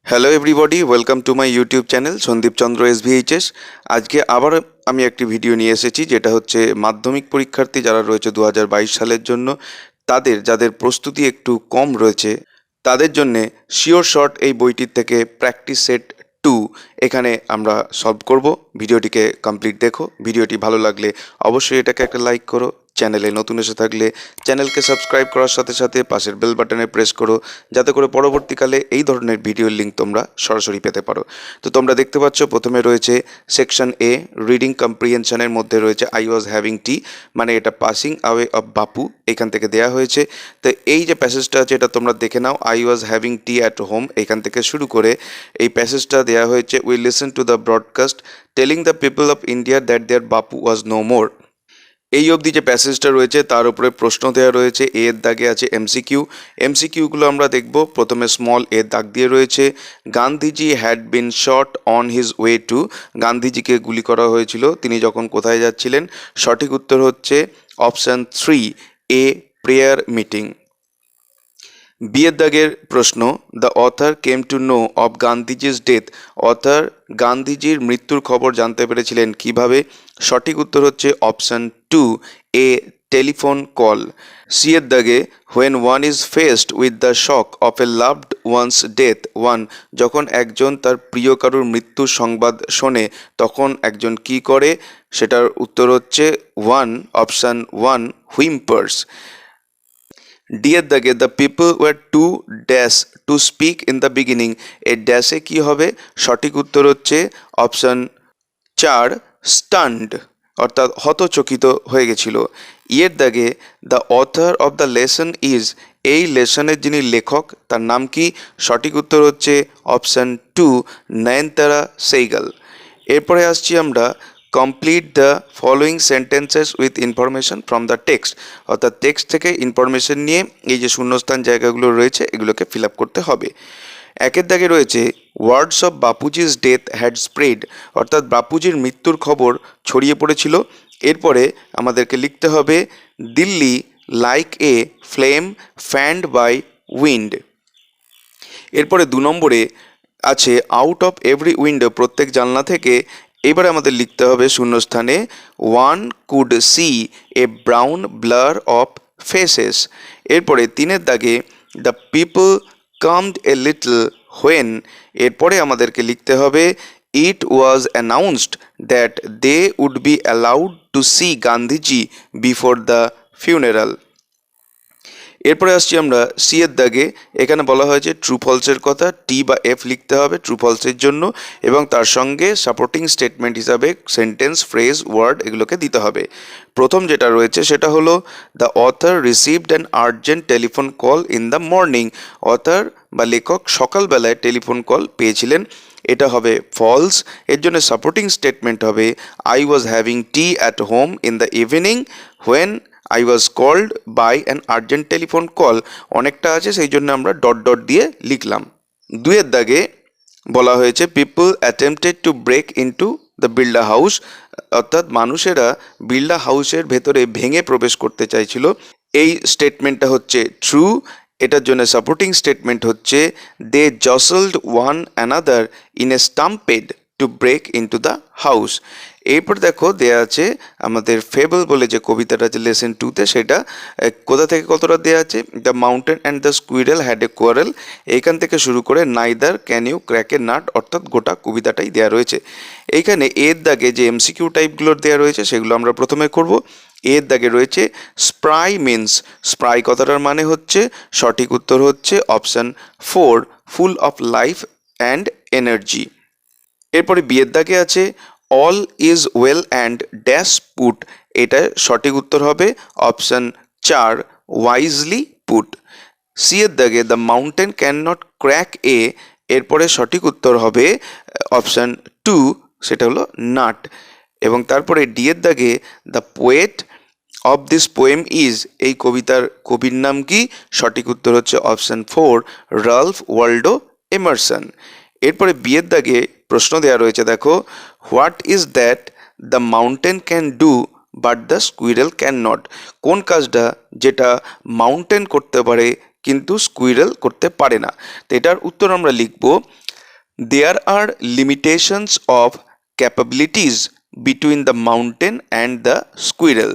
Hello everybody, welcome to my YouTube channel Sandip Chandra SVHS. আজকে আবার আমি একটি ভিডিও নিয়ে এসেছি, যেটা হচ্ছে মাধ্যমিক পরীক্ষার্থী যারা রয়েছে 2022 সালের জন্য, যাদের প্রস্তুতি একটু কম রয়েছে তাদের জন্যে শিওর শর্ট এই বইটির থেকে প্র্যাকটিস সেট 2 এখানে আমরা সলভ করব। ভিডিওটিকে কমপ্লিট দেখো। ভিডিওটি ভালো লাগলে অবশ্যই এটাকে একটা লাইক করো। চ্যানেলে নতুন এসে থাকলে চ্যানেলকে সাবস্ক্রাইব করার সাথে সাথে পাশের বেল বাটনে প্রেস করো, যাতে করে পরবর্তীকালে এই ধরনের ভিডিওর লিঙ্ক তোমরা সরাসরি পেতে পারো। তো তোমরা দেখতে পাচ্ছ প্রথমে রয়েছে সেকশন এ, রিডিং কম্প্রিহেনশনের মধ্যে রয়েছে আই ওয়াজ হ্যাভিং টি, মানে এটা পাসিং অ্যাওয়ে অফ বাপু এখান থেকে দেয়া হয়েছে। তো এই যে প্যাসেজটা আছে এটা তোমরা দেখে নাও। I was having tea at home এখান থেকে শুরু করে এই প্যাসেজটা দেয়া হয়েছে, we listen to the broadcast telling the people of India that their Bapu was no more. এই অবধি যে প্যাসেজটা রয়েছে তার উপরে প্রশ্ন দেওয়া রয়েছে। এর দাগে আছে এমসিকিউ। এমসিকিউগুলো আমরা দেখব। প্রথমে স্মল এর দাগ দিয়ে রয়েছে Gandhiji had been shot on his way to, গান্ধীজিকে গুলি করা হয়েছিল তিনি যখন কোথায় যাচ্ছিলেন। সঠিক উত্তর হচ্ছে অপশান 3, এ প্রেয়ার মিটিং। বিয়ের দাগের প্রশ্ন, the author came to know of Gandhiji's death, author গান্ধীজির মৃত্যুর খবর জানতে পেরেছিলেন কিভাবে। সঠিক উত্তর হচ্ছে option 2, a telephone call. C এর দাগে when one is faced with the shock of a loved one's death one, যখন একজন তার প্রিয় কারুর মৃত্যুর সংবাদ শোনে তখন একজন কি করে। সেটার উত্তর হচ্ছে অপশান 1, হুইম্পার্স। ডি এর দাগে the people were to dash to speak in the beginning, এই ড্যাশে কি হবে। সঠিক উত্তর হচ্ছে অপশান 4, স্টান্ড, অর্থাৎ হতচকিত হয়ে গেছিল। ইয়ের দাগে the author of the lesson is, এই লেসনের যিনি লেখক তার নাম কি। সঠিক উত্তর হচ্ছে অপশান 2, নয়নতারা সেইগাল। এরপরে আসছি আমরা complete the following sentences with information from the text, অর্থাৎ টেক্সট থেকে ইনফরমেশন নিয়ে এই যে শূন্যস্থান জায়গাগুলো রয়েছে এগুলোকে ফিল আপ করতে হবে। একের দাগে রয়েছে words of Bapuji's death had spread, অর্থাৎ বাপুজির মৃত্যুর খবর ছড়িয়ে পড়েছিল। এরপরে আমাদেরকে লিখতে হবে Delhi like a flame fanned by wind. এরপরে 2 নম্বরে আছে আউট অফ এভরি উইন্ডো, প্রত্যেক জানলা থেকে। এবারে আমাদের লিখতে হবে শূন্যস্থানে one could see a brown blur of faces. এরপরে 3 দাগে the people calmed a little when. এরপরে আমাদেরকে লিখতে হবে it was announced that they would be allowed to see Gandhiji before the funeral. এরপরে আসছি আমরা সি এর দাগে। এখানে বলা হয়েছে ট্রু ফলসের কথা, টি বা এফ লিখতে হবে ট্রু ফলসের জন্য, এবং তার সঙ্গে সাপোর্টিং স্টেটমেন্ট হিসাবে সেন্টেন্স, ফ্রেজ, ওয়ার্ড এগুলোকে দিতে হবে। প্রথম যেটা রয়েছে সেটা হলো the author received an urgent telephone call in the morning, other বা লেখক সকালবেলায় টেলিফোন কল পেয়েছিলেন, এটা হবে ফলস। এর জন্য সাপোর্টিং স্টেটমেন্ট হবে I was having tea at home in the evening when I was called by an urgent telephone call, অনেকটা আছে সেই জন্য আমরা ডট ডট দিয়ে লিখলাম। 2 এর দাগে বলা হয়েছে people attempted to break into the Birla House, অর্থাৎ মানুষেরা বিল্ডা হাউসের ভেতরে ভেঙে প্রবেশ করতে চাইছিল। এই স্টেটমেন্টটা হচ্ছে ট্রু। এটার জন্য সাপোর্টিং স্টেটমেন্ট হচ্ছে they jostled one another in a stampede to break into the house. এরপর দেখো দেয়া আছে আমাদের ফেবল বলে যে কবিতাটা আছে লেসন 2-তে, সেটা কোথা থেকে কতটা দেওয়া আছে। The mountain and the squirrel had a quarrel, এইখান থেকে শুরু করে neither can you crack a nut, অর্থাৎ গোটা কবিতাটাই দেওয়া রয়েছে। এইখানে এর দাগে যে এমসিকিউ টাইপগুলোর দেওয়া রয়েছে সেগুলো আমরা প্রথমে করব। এর দাগে রয়েছে স্প্রাই মিন্স, স্প্রাই কথাটার মানে হচ্ছে, সঠিক উত্তর হচ্ছে option 4, full of life and energy. এরপরে বিয়ের দাগে আছে all is well and dash put, এটা সঠিক উত্তর হবে অপশান 4, ওয়াইজলি পুট। সি এর দাগে the mountain can not crack এ, এরপরে সঠিক উত্তর হবে অপশান 2, সেটা হলো নাট। এবং তারপরে ডি এর দাগে the poet of this poem is, এই কবিতার কবির নাম কি। সঠিক উত্তর হচ্ছে অপশান 4, রালফ ওয়াল্ডো এমারসন। এরপরে বিয়ের দাগে প্রশ্ন দেওয়া রয়েছে, দেখো what is that the mountain can do but the squirrel can not, কোন কাজটা যেটা মাউন্টেন করতে পারে কিন্তু স্কুইরেল করতে পারে না। তো এটার উত্তর আমরা লিখব There are limitations of capabilities between the mountain and the squirrel.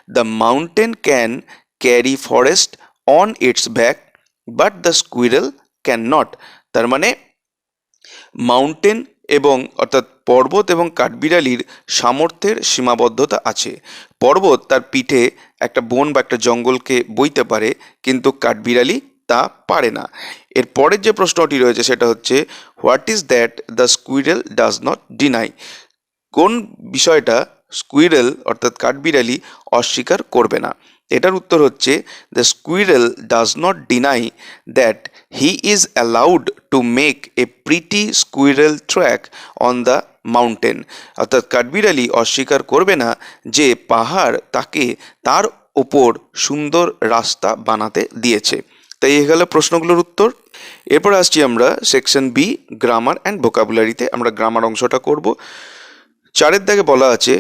The mountain can carry forest on its back, but the squirrel cannot. তার মানে মাউন্টেন এবং অর্থাৎ পর্বত এবং কাঠবিড়ালির সামর্থ্যের সীমাবদ্ধতা আছে। পর্বত তার পিঠে একটা বন বা একটা জঙ্গলকে বইতে পারে, কিন্তু কাঠবিড়ালি তা পারে না। এর পরের যে প্রশ্নটি রয়েছে সেটা হচ্ছে, what is that the squirrel does not deny? কোন বিষয়টা স্কুইরেল অর্থাৎ কাঠবিড়ালি অস্বীকার করবে না? এটার উত্তর হচ্ছে, the squirrel does not deny that he is allowed to make a pretty squirrel track on the mountain. অর্থাৎ কাঠবিড়ালি অস্বীকার করবে না যে পাহাড় তাকে তার ওপর সুন্দর রাস্তা বানাতে দিয়েছে। তাই এ গেল প্রশ্নগুলোর উত্তর। এরপর আসছি আমরা সেকশন বি, গ্রামার অ্যান্ড ভোকাবুলারিতে। আমরা গ্রামার অংশটা করব। 4 দাগে বলা আছে,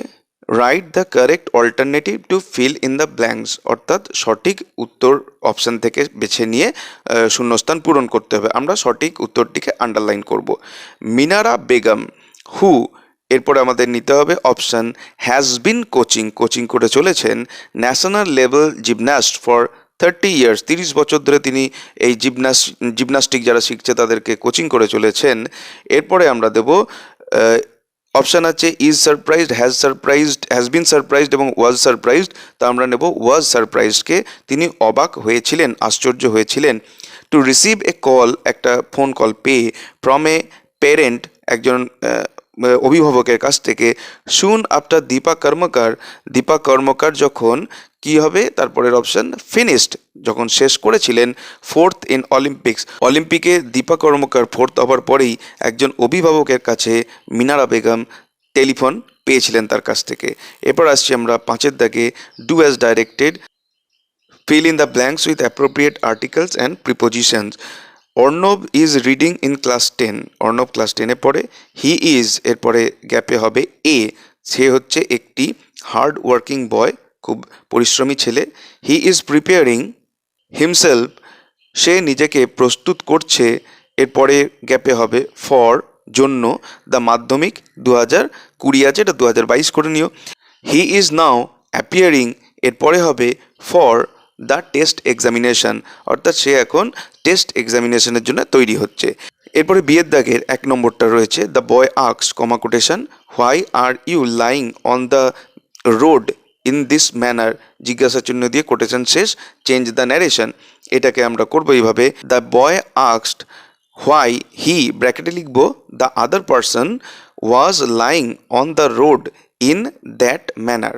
write the correct alternative to fill in the blanks, অর্থাৎ সঠিক উত্তর অপশান থেকে বেছে নিয়ে শূন্যস্থান পূরণ করতে হবে। আমরা সঠিক উত্তরটিকে আন্ডারলাইন করব। মিনারা বেগম, হু, এরপরে আমাদের নিতে হবে অপশান হ্যাজ বিন কোচিং করে চলেছেন national level gymnast for 30 years, 30 বছর ধরে তিনি এই জিমন্যাস্টিক যারা শিখছে তাদেরকে কোচিং করে চলেছেন। এরপরে আমরা দেব অপশান আছে is surprised, has been surprised এবং ওয়াজ সারপ্রাইজড। তা আমরা নেব ওয়াজ সারপ্রাইজডকে, তিনি অবাক হয়েছিলেন, আশ্চর্য হয়েছিলেন। টু রিসিভ এ কল, একটা ফোন কল পেয়ে, ফ্রম এ প্যারেন্ট, একজন অভিভাবকের কাছ থেকে। সুন আফটার দীপা কর্মকার যখন কি হবে তারপরের অপশান ফিনিশড, যখন শেষ করেছিলেন। ফোর্থ ইন অলিম্পিকে দীপা কর্মকার ফোর্থ হওয়ার পরেই একজন অভিভাবকের কাছে মিনারা বেগম টেলিফোন পেয়েছিলেন তার কাছ থেকে। এরপর আসছি আমরা 5 দাগে, do as directed, fill in the blanks with appropriate articles and prepositions. Arnab is reading in class 10, Arnab class 10-এ পড়ে। হি ইজ, এরপরে গ্যাপে হবে এ, সে হচ্ছে একটি হার্ড ওয়ার্কিং বয়, খুব পরিশ্রমী ছেলে। হি ইজ প্রিপেয়ারিং হিমসেলফ, সে নিজেকে প্রস্তুত করছে, এরপরে গ্যাপে হবে ফর, জন্য, দ্য মাধ্যমিক 2020 আছে, এটা 2022 করে নিও। হি ইজ নাও অ্যাপিয়ারিং, এরপরে হবে ফর দ্য টেস্ট এক্সামিনেশন, অর্থাৎ সে এখন টেস্ট এক্সামিনেশনের জন্য তৈরি হচ্ছে। এরপরে বিয়ের দাগের 1 নম্বরটা রয়েছে, দ্য বয় আক্সড, comma quotation, why are you lying on the road in this manner, জিজ্ঞাসা চিহ্ন দিয়ে কোটেশন শেষ, চেঞ্জ দ্য ন্যারেশন। এটাকে আমরা করবো এইভাবে, দ্য বয় আক্সড হোয়াই হি, ব্র্যাকেটে লিখবো, the other person was lying on the road in that manner.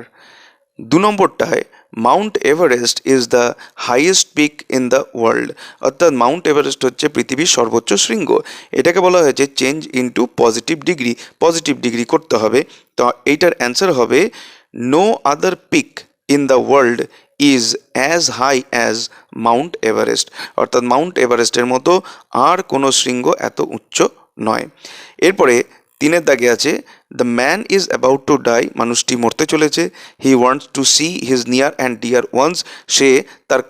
2 নম্বরটায়, Mount Everest is the highest peak in the world, অর্থাৎ মাউন্ট এভারেস্ট হচ্ছে পৃথিবীর সর্বোচ্চ শৃঙ্গ। এটাকে বলা হয়েছে চেঞ্জ ইনটু পজিটিভ ডিগ্রি করতে হবে। তো এইটার অ্যান্সার হবে no other peak in the world is as high as Mount Everest, অর্থাৎ মাউন্ট এভারেস্টের মতো আর কোনো শৃঙ্গ এত উচ্চ নয়। এরপরে 3 দাগে আছে, the man is about to die, মানুষটি মরতে চলেছে। He wants to see his near and dear ones, সে তার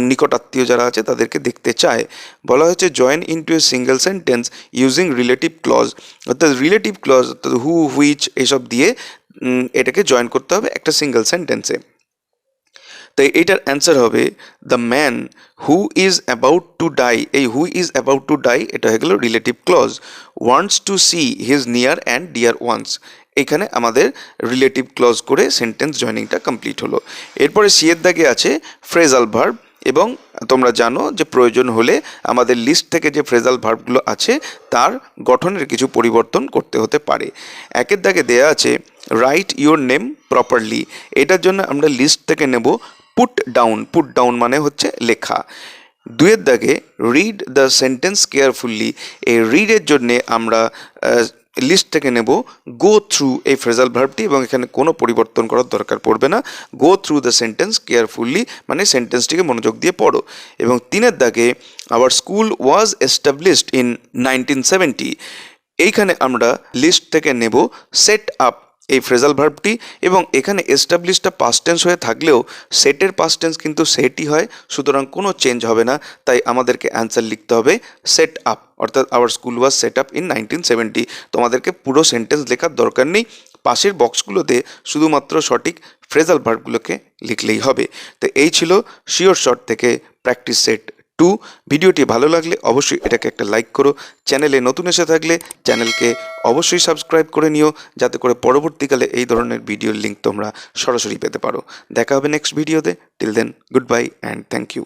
নিকটাত্মীয় যারা আছে তাদেরকে দেখতে চায়। বলা হয়েছে join into a single sentence using relative clause, অর্থাৎ রিলেটিভ ক্লজ অর্থাৎ হু, হুইচ এসব দিয়ে এটাকে জয়েন করতে হবে একটা সিঙ্গেল সেন্টেন্সে। তাই এইটার অ্যান্সার হবে the man who is about to die, এই who is about to die এটা হয়ে গেল relative clause. Wants to see his near and dear ones, এখানে আমাদের রিলেটিভ ক্লজ করে সেন্টেন্স জয়নিংটা কমপ্লিট হলো। এরপরে সি এর দাগে আছে ফ্রেজাল ভার্ব, এবং তোমরা জানো যে প্রয়োজন হলে আমাদের লিস্ট থেকে যে ফ্রেজাল ভার্বগুলো আছে তার গঠনের কিছু পরিবর্তন করতে হতে পারে। 1 দাগে দেয়া আছে রাইট ইউর নেম প্রপারলি, এটার জন্য আমরা লিস্ট থেকে নেব পুট ডাউন মানে হচ্ছে লেখা। 2 দাগে রিড দ্য সেন্টেন্স কেয়ারফুলি, এই রিডের জন্যে আমরা লিস্ট থেকে নেব গো থ্রু এই ফ্রেজাল ভার্বটি, এবং এখানে কোনো পরিবর্তন করার দরকার পড়বে না। Go through the sentence carefully মানে সেন্টেন্সটিকে মনোযোগ দিয়ে পড়ো। এবং 3 দাগে our school was established in 1970, এইখানে আমরা লিস্ট থেকে নেব সেট আপ, এই ফ্রেজাল ভার্বটি, এবং এখানে এস্টাবলিশটা পাস্ট টেন্স হয়ে থাকলেও সেটের পাস্ট টেন্স কিন্তু সেটই হয়, সুতরাং কোনো চেঞ্জ হবে না। তাই আমাদেরকে অ্যান্সার লিখতে হবে সেট আপ, অর্থাৎ our school was set up in 1970। তোমাদেরকে পুরো সেন্টেন্স লেখার দরকার নেই, পাশের বক্সগুলোতে শুধুমাত্র সঠিক ফ্রেজাল ভার্বগুলোকে লিখলেই হবে। তো এই ছিল শিওর শর্ট থেকে প্র্যাকটিস সেট 2। ভিডিওটি ভালো লাগলে অবশ্যই এটাকে একটা লাইক করো। চ্যানেলে নতুন এসে থাকলে চ্যানেলকে অবশ্যই সাবস্ক্রাইব করে নিও, যাতে করে পরবর্তীকালে এই ধরনের ভিডিওর লিঙ্ক তোমরা সরাসরি পেতে পারো। দেখা হবে নেক্সট ভিডিওতে। Till then, good bye and thank you.